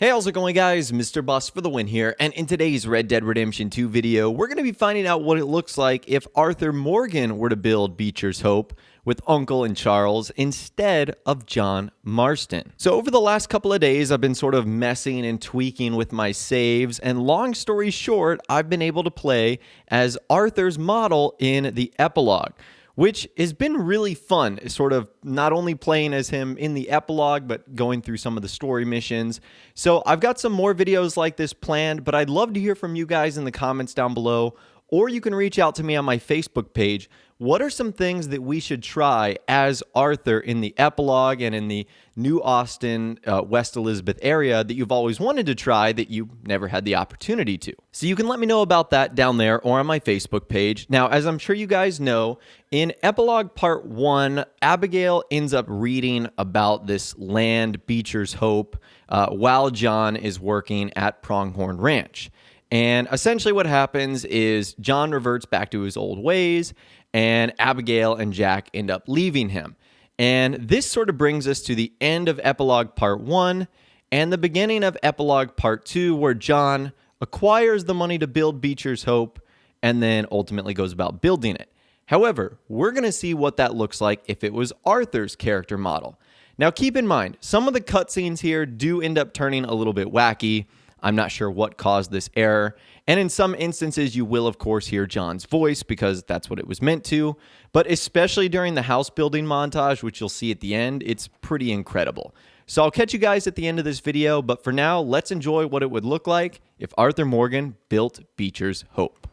Hey, how's it going, guys? Mr. Boss for the win here, and in today's Red Dead Redemption 2 video, we're going to be finding out what it looks like if Arthur Morgan were to build Beecher's Hope with Uncle and Charles instead of John Marston. So over the last couple of days, I've been sort of messing and tweaking with my saves, and long story short, I've been able to play as Arthur's model in the epilogue, which has been really fun, sort of not only playing as him in the epilogue, but going through some of the story missions. So I've got some more videos like this planned, but I'd love to hear from you guys in the comments down below, or you can reach out to me on my Facebook page. What are some things that we should try as Arthur in the epilogue and in the New Austin, West Elizabeth area that you've always wanted to try that you never had the opportunity to? So you can let me know about that down there or on my Facebook page. Now, as I'm sure you guys know, in Epilogue Part 1, Abigail ends up reading about this land, Beecher's Hope, while John is working at Pronghorn Ranch. And essentially what happens is John reverts back to his old ways, and Abigail and Jack end up leaving him. And this sort of brings us to the end of Epilogue Part 1 and the beginning of Epilogue Part 2, where John acquires the money to build Beecher's Hope and then ultimately goes about building it. However, we're going to see what that looks like if it was Arthur's character model. Now, keep in mind, some of the cutscenes here do end up turning a little bit wacky. I'm not sure what caused this error, and in some instances you will of course hear John's voice because that's what it was meant to, but especially during the house building montage, which you'll see at the end, it's pretty incredible. So I'll catch you guys at the end of this video, but for now, let's enjoy what it would look like if Arthur Morgan built Beecher's Hope.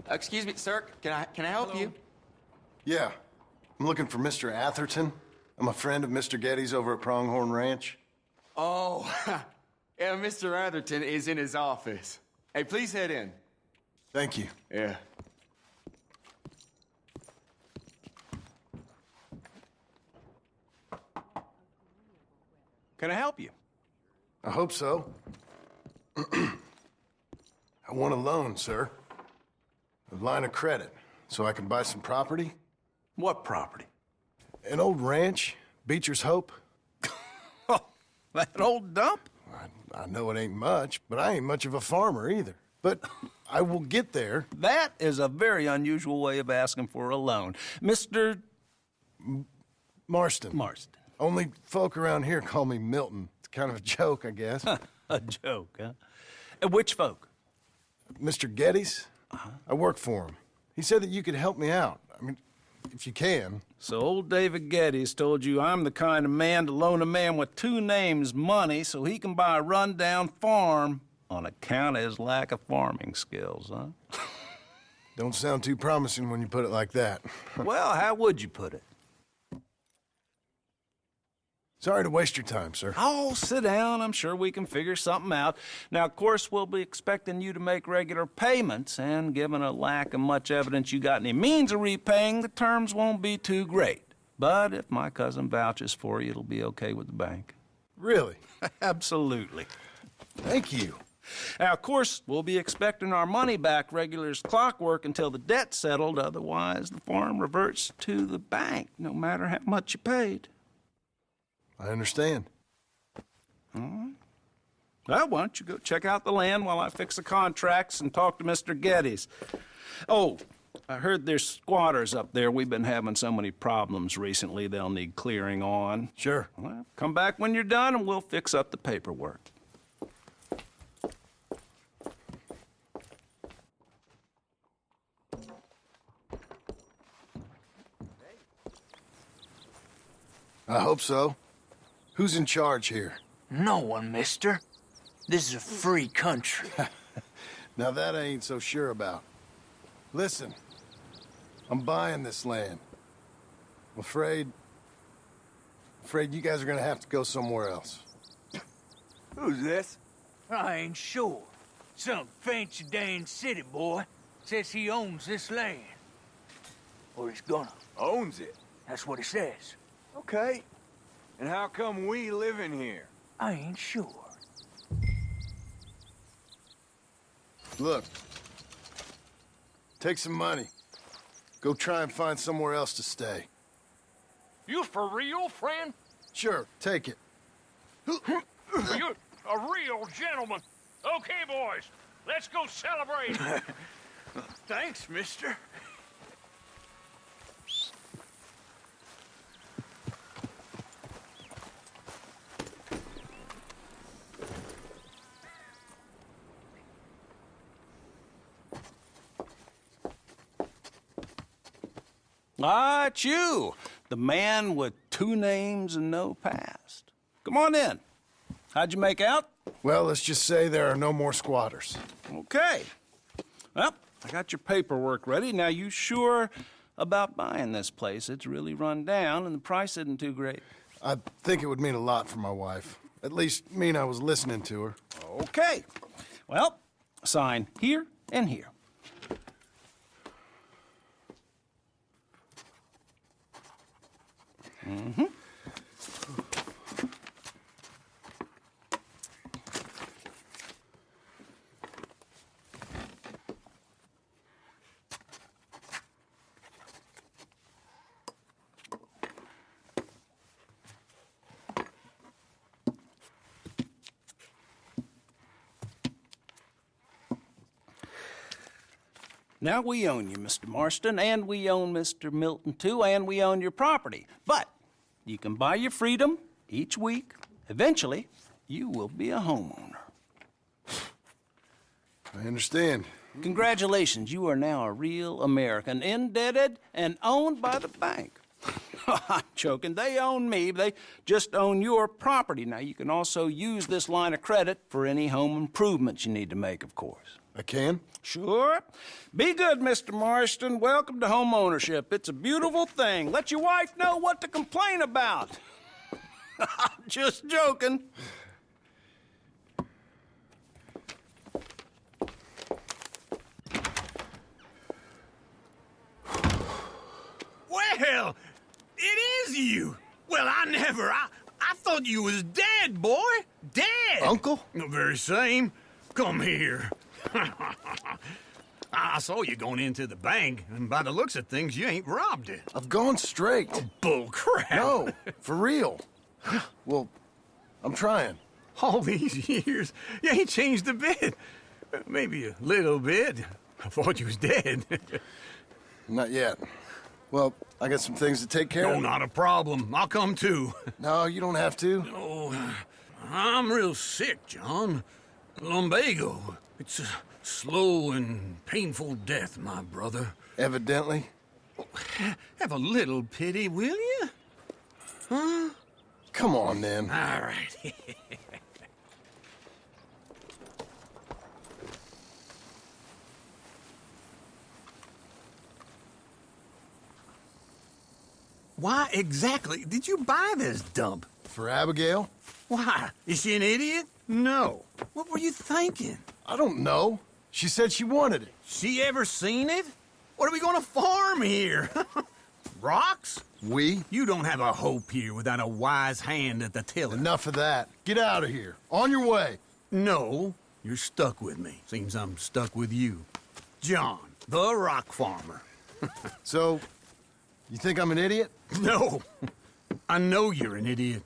Excuse me, sir, can I help you? Yeah, I'm looking for Mr. Atherton. I'm a friend of Mr. Getty's over at Pronghorn Ranch. Oh, yeah, Mr. Atherton is in his office. Hey, please head in. Thank you. Yeah. Can I help you? I hope so. I want a loan, sir. A line of credit, so I can buy some property. What property? An old ranch, Beecher's Hope. Oh, that old dump? I know it ain't much, but I ain't much of a farmer either. But I will get there. That is a very unusual way of asking for a loan. Mr. Marston. Marston. Only folk around here call me Milton. It's kind of a joke, I guess. A joke, huh? And which folk? Mr. Getty's? I work for him. He said that you could help me out. I mean, if you can. So old David Getty's told you I'm the kind of man to loan a man with two names money so he can buy a rundown farm on account of his lack of farming skills, huh? Don't sound too promising when you put it like that. Well, how would you put it? Sorry to waste your time, sir. Oh, sit down. I'm sure we can figure something out. Now, of course, we'll be expecting you to make regular payments, and given a lack of much evidence you got any means of repaying, the terms won't be too great. But if my cousin vouches for you, it'll be okay with the bank. Really? Absolutely. Thank you. Now, of course, we'll be expecting our money back regular as clockwork until the debt's settled. Otherwise, the farm reverts to the bank, no matter how much you paid. I understand. All right. Well, why don't you go check out the land while I fix the contracts and talk to Mr. Getty's. Oh, I heard there's squatters up there. We've been having so many problems recently, they'll need clearing on. Sure. Well, come back when you're done and we'll fix up the paperwork. I hope so. Who's in charge here? No one, mister. This is a free country. Now that I ain't so sure about. Listen, I'm buying this land. I'm afraid you guys are gonna have to go somewhere else. Who's this? I ain't sure. Some fancy Dan city boy says he owns this land. Or he's gonna. Owns it. That's what he says. Okay. And how come we live in here? I ain't sure. Look, take some money. Go try and find somewhere else to stay. You for real, friend? Sure, take it. You're a real gentleman. Okay, boys, let's go celebrate. Thanks, mister. Ah, it's you, the man with 2 names and no past. Come on in. How'd you make out? Well, let's just say there are no more squatters. Okay. Well, I got your paperwork ready. Now, you sure about buying this place? It's really run down, and the price isn't too great. I think it would mean a lot for my wife. At least mean I was listening to her. Okay. Well, sign here and here. Mm-hmm. Now we own you, Mr. Marston, and we own Mr. Milton, too, and we own your property. But you can buy your freedom each week. Eventually, you will be a homeowner. I understand. Congratulations, you are now a real American, indebted and owned by the bank. I'm joking. They own me. They just own your property. Now, you can also use this line of credit for any home improvements you need to make, of course. I can? Sure. Be good, Mr. Marston. Welcome to home ownership. It's a beautiful thing. Let your wife know what to complain about. Just joking. Well, it is you. Well, I thought you was dead, boy. Dead. Uncle? The very same. Come here. I saw you going into the bank, and by the looks of things, you ain't robbed it. I've gone straight. Bull crap. No, for real. Well, I'm trying. All these years, you ain't changed a bit. Maybe a little bit. I thought you was dead. Not yet. Well, I got some things to take care No, of. not a problem. I'll come too. No, you don't have to. Oh, I'm real sick, John. Lumbago. It's a slow and painful death, my brother. Evidently. Have a little pity, will you? Huh? Come on, then. All right. Why exactly did you buy this dump? For Abigail? Why? Is she an idiot? No. What were you thinking? I don't know. She said she wanted it. She ever seen it? What are we gonna farm here? Rocks? We? You don't have a hope here without a wise hand at the tiller. Enough of that. Get out of here. On your way. No, you're stuck with me. Seems I'm stuck with you. John, the rock farmer. So, you think I'm an idiot? No, I know you're an idiot.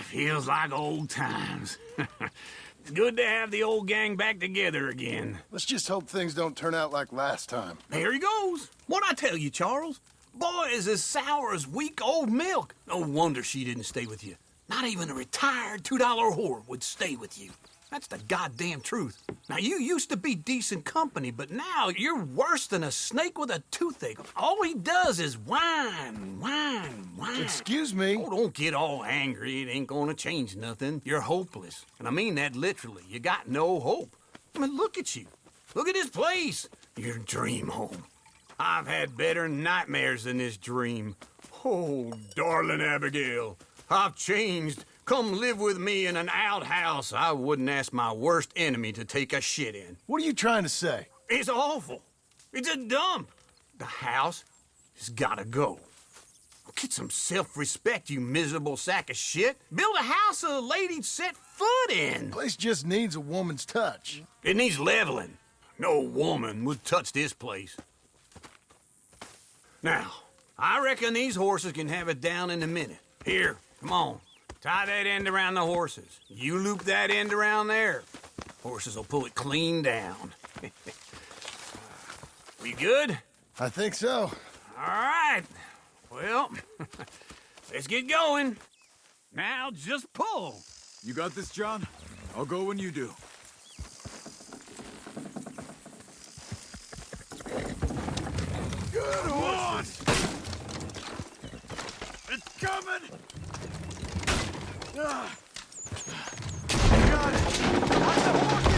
Feels like old times. It's good to have the old gang back together again. Let's just hope things don't turn out like last time. There he goes. What'd I tell you, Charles? Boy is as sour as weak old milk. No wonder she didn't stay with you. Not even a retired $2 whore would stay with you. That's the goddamn truth. Now, you used to be decent company, but now you're worse than a snake with a toothache. All he does is whine, whine, whine. Excuse me. Oh, don't get all angry. It ain't gonna change nothing. You're hopeless. And I mean that literally. You got no hope. I mean, look at you. Look at this place. Your dream home. I've had better nightmares than this dream. Oh, darling Abigail, I've changed. Come live with me in an outhouse I wouldn't ask my worst enemy to take a shit in. What are you trying to say? It's awful. It's a dump. The house has gotta go. Get some self-respect, you miserable sack of shit. Build a house a lady'd set foot in. Place just needs a woman's touch. It needs leveling. No woman would touch this place. Now, I reckon these horses can have it down in a minute. Here, come on. Tie that end around the horses. You loop that end around there. Horses will pull it clean down. We good? I think so. All right. Well, let's get going. Now just pull. You got this, John? I'll go when you do. Good one! It's coming! Got it! Watch the horses!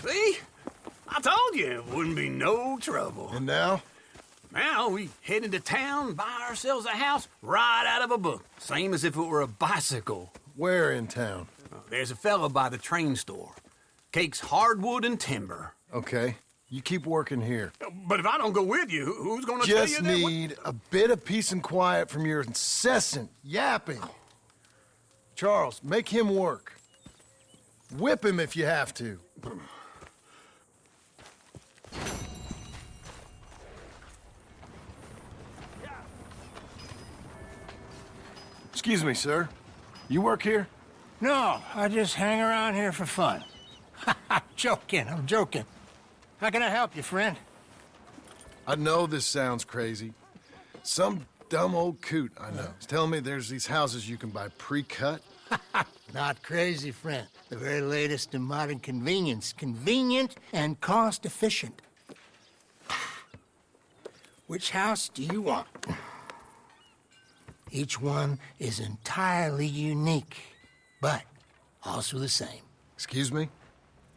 See? I told you it wouldn't be no trouble. And now? Now we head into town, buy ourselves a house right out of a book. Same as if it were a bicycle. Where in town? There's a fella by the train store. Cakes hardwood and timber. Okay. You keep working here. But if I don't go with you, who's gonna tell you Just that? need a bit of peace and quiet from your incessant yapping. Charles, make him work. Whip him if you have to. Excuse me, sir. You work here? No, I just hang around here for fun. I'm joking. How can I help you, friend? I know this sounds crazy. Some dumb old coot I know is telling me there's these houses you can buy pre-cut. Not crazy, friend. The very latest in modern convenience. Convenient and cost-efficient. Which house do you want? Each one is entirely unique, but also the same. Excuse me?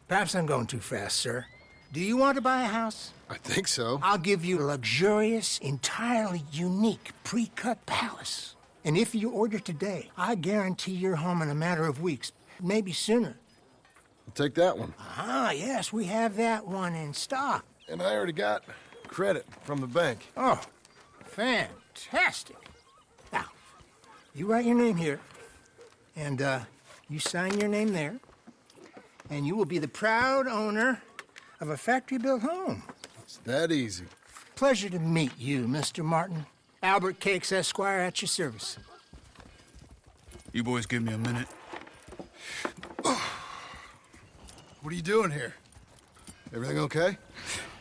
Perhaps I'm going too fast, sir. Do you want to buy a house? I think so. I'll give you a luxurious, entirely unique pre-cut palace. And if you order today, I guarantee you're home in a matter of weeks, maybe sooner. I'll take that one. Ah, yes, we have that one in stock. And I already got credit from the bank. Oh, fantastic. Now, you write your name here, and you sign your name there, and you will be the proud owner of a factory-built home. It's that easy. Pleasure to meet you, Mr. Martin. Albert Cakes, Esquire, at your service. You boys give me a minute. What are you doing here? Everything okay?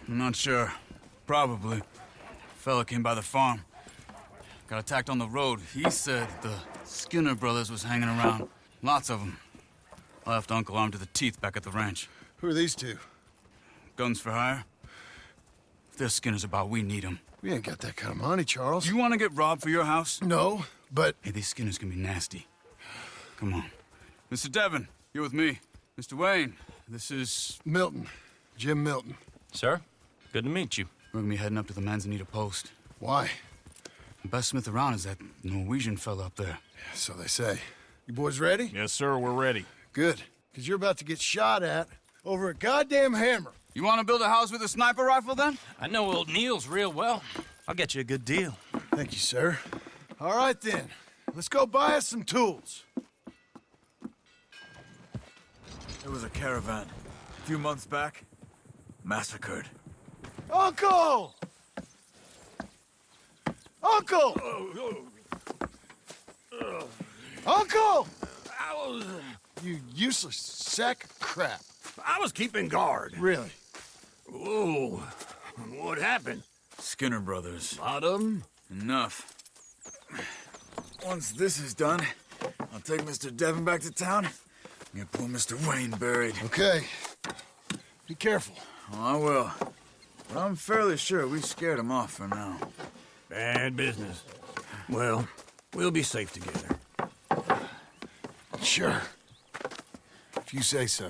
I'm not sure. Probably. Fella came by the farm. Got attacked on the road. He said the Skinner brothers was hanging around. Lots of them. I left Uncle armed to the teeth back at the ranch. Who are these two? Guns for hire? If they're Skinner's about, we need them. We ain't got that kind of money, Charles. You want to get robbed for your house? No, but... Hey, these Skinners can be nasty. Come on. Mr. Devon, you're with me. Mr. Wayne, this is... Milton. Jim Milton. Sir, good to meet you. We're gonna be heading up to the Manzanita post. Why? The best smith around is that Norwegian fella up there. So they say. You boys ready? Yes, sir, we're ready. Good. Because you're about to get shot at over a goddamn hammer. You want to build a house with a sniper rifle, then? I know old Neil's real well. I'll get you a good deal. Thank you, sir. All right, then. Let's go buy us some tools. There was a caravan a few months back. Massacred. Uncle! Uncle! Uncle! You useless sack of crap. I was keeping guard. Really? Whoa. What happened? Skinner brothers. Lot of them? Enough. Once this is done, I'll take Mr. Devon back to town and get poor Mr. Wayne buried. Okay. Be careful. Oh, I will. But I'm fairly sure we scared him off for now. Bad business. Well, we'll be safe together. Sure. If you say so.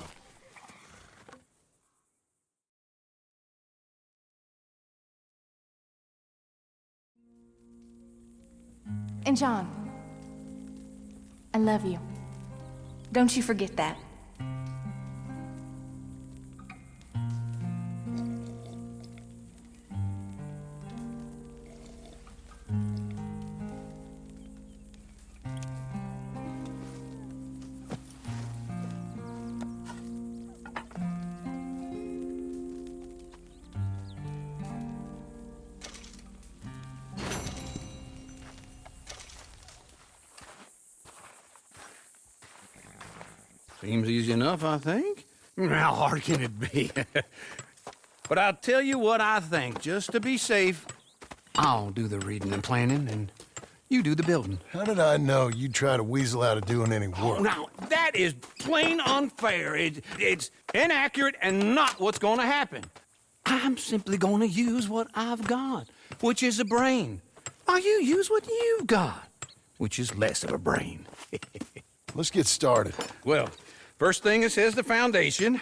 And John, I love you. Don't you forget that. Seems easy enough, I think. How hard can it be? But I'll tell you what I think, just to be safe. I'll do the reading and planning, and you do the building. How did I know you'd try to weasel out of doing any work? Now, that is plain unfair. It's inaccurate and not what's going to happen. I'm simply going to use what I've got, which is a brain. While you use what you've got, which is less of a brain. Let's get started. Well, first thing it says the foundation,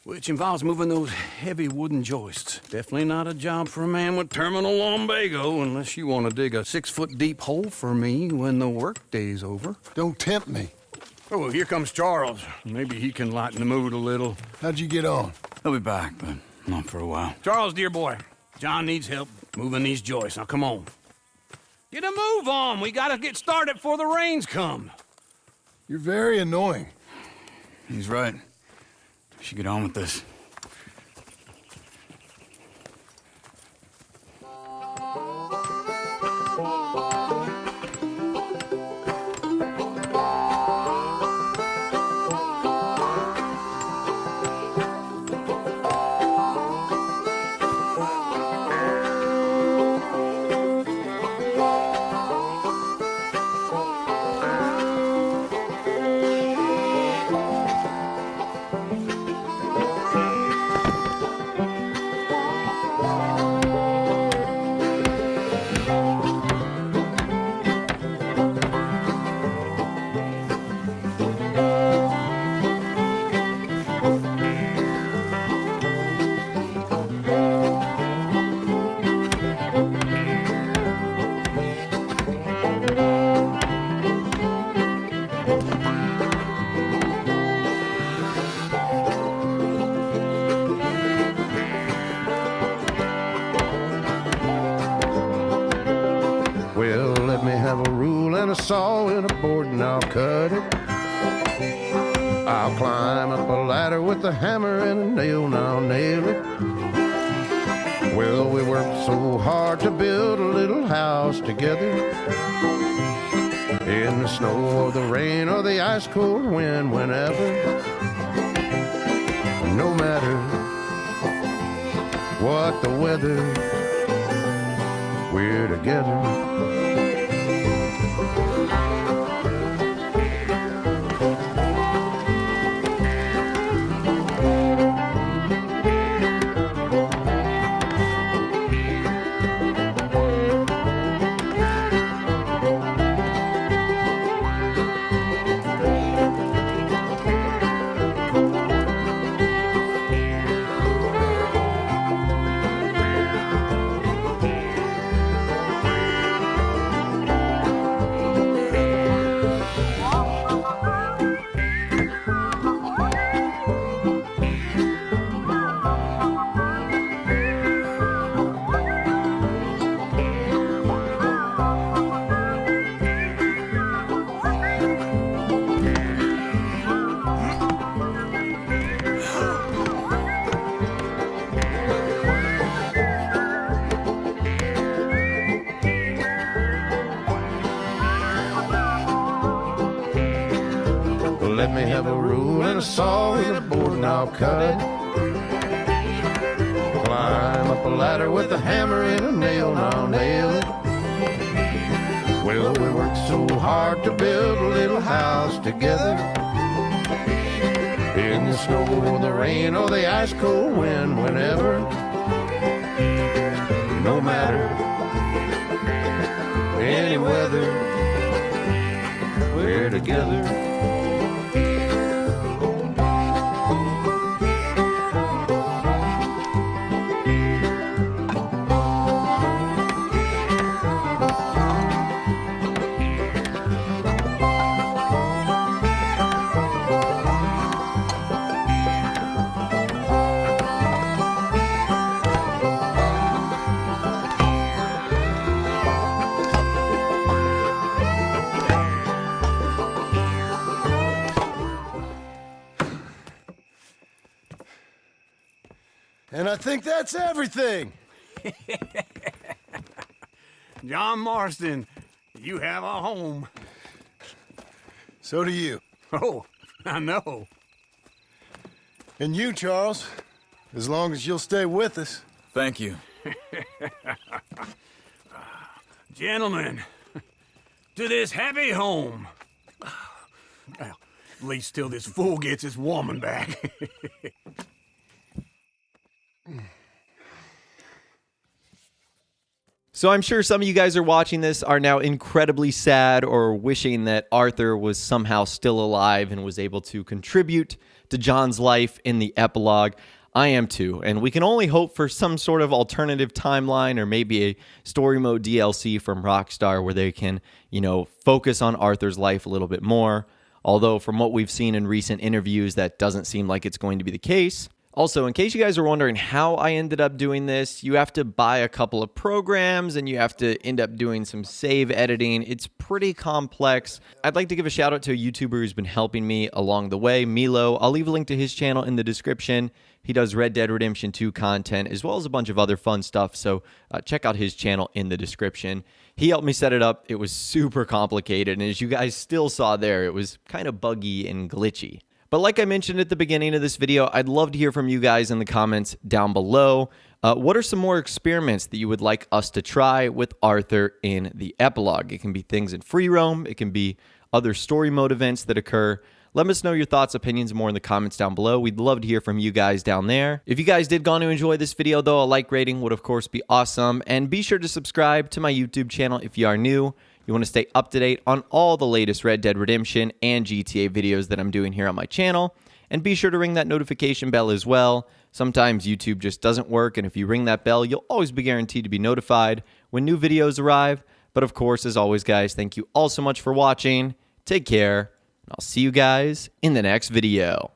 which involves moving those heavy wooden joists. Definitely not a job for a man with terminal lumbago, unless you want to dig a 6-foot deep hole for me when the workday's over. Don't tempt me. Oh, here comes Charles. Maybe he can lighten the mood a little. How'd you get on? He'll be back, but not for a while. Charles, dear boy, John needs help moving these joists. Now, come on. Get a move on. We gotta get started before the rains come. You're very annoying. He's right. We should get on with this. Well, let me have a rule and a saw and a board and I'll cut it. I'll climb up a ladder with a hammer and a nail and I'll nail it. Well, we worked so hard to build a little house together. In the snow or the rain or the ice cold wind, whenever. No matter what the weather, we're together. Let me have a rule and a saw and a board and I'll cut it. Climb up a ladder with a hammer and a nail and I'll nail it. Well, we worked so hard to build a little house together. In the snow or the rain or the ice cold wind, whenever. No matter any weather, we're together. And I think that's everything. John Marston, you have a home. So do you. Oh, I know. And you, Charles, as long as you'll stay with us. Thank you. Gentlemen, to this happy home. Well, at least till this fool gets his woman back. So I'm sure some of you guys are watching this are now incredibly sad or wishing that Arthur was somehow still alive and was able to contribute to John's life in the epilogue. I am too, and we can only hope for some sort of alternative timeline or maybe a story mode DLC from Rockstar where they can, focus on Arthur's life a little bit more. Although from what we've seen in recent interviews, that doesn't seem like it's going to be the case. Also, in case you guys are wondering how I ended up doing this, you have to buy a couple of programs and you have to end up doing some save editing. It's pretty complex. I'd like to give a shout out to a YouTuber who's been helping me along the way, Meloo. I'll leave a link to his channel in the description. He does Red Dead Redemption 2 content as well as a bunch of other fun stuff, so check out his channel in the description. He helped me set it up. It was super complicated, and as you guys still saw there, it was kind of buggy and glitchy. But like I mentioned at the beginning of this video, I'd love to hear from you guys in the comments down below. What are some more experiments that you would like us to try with Arthur in the epilogue? It can be things in free roam. It can be other story mode events that occur. Let us know your thoughts, opinions, more in the comments down below. We'd love to hear from you guys down there. If you guys did go on to enjoy this video, though, a like rating would, of course, be awesome. And be sure to subscribe to my YouTube channel if you are new. You want to stay up to date on all the latest Red Dead Redemption and GTA videos that I'm doing here on my channel. And be sure to ring that notification bell as well. Sometimes YouTube just doesn't work, and if you ring that bell, you'll always be guaranteed to be notified when new videos arrive. But of course, as always, guys, thank you all so much for watching. Take care, and I'll see you guys in the next video.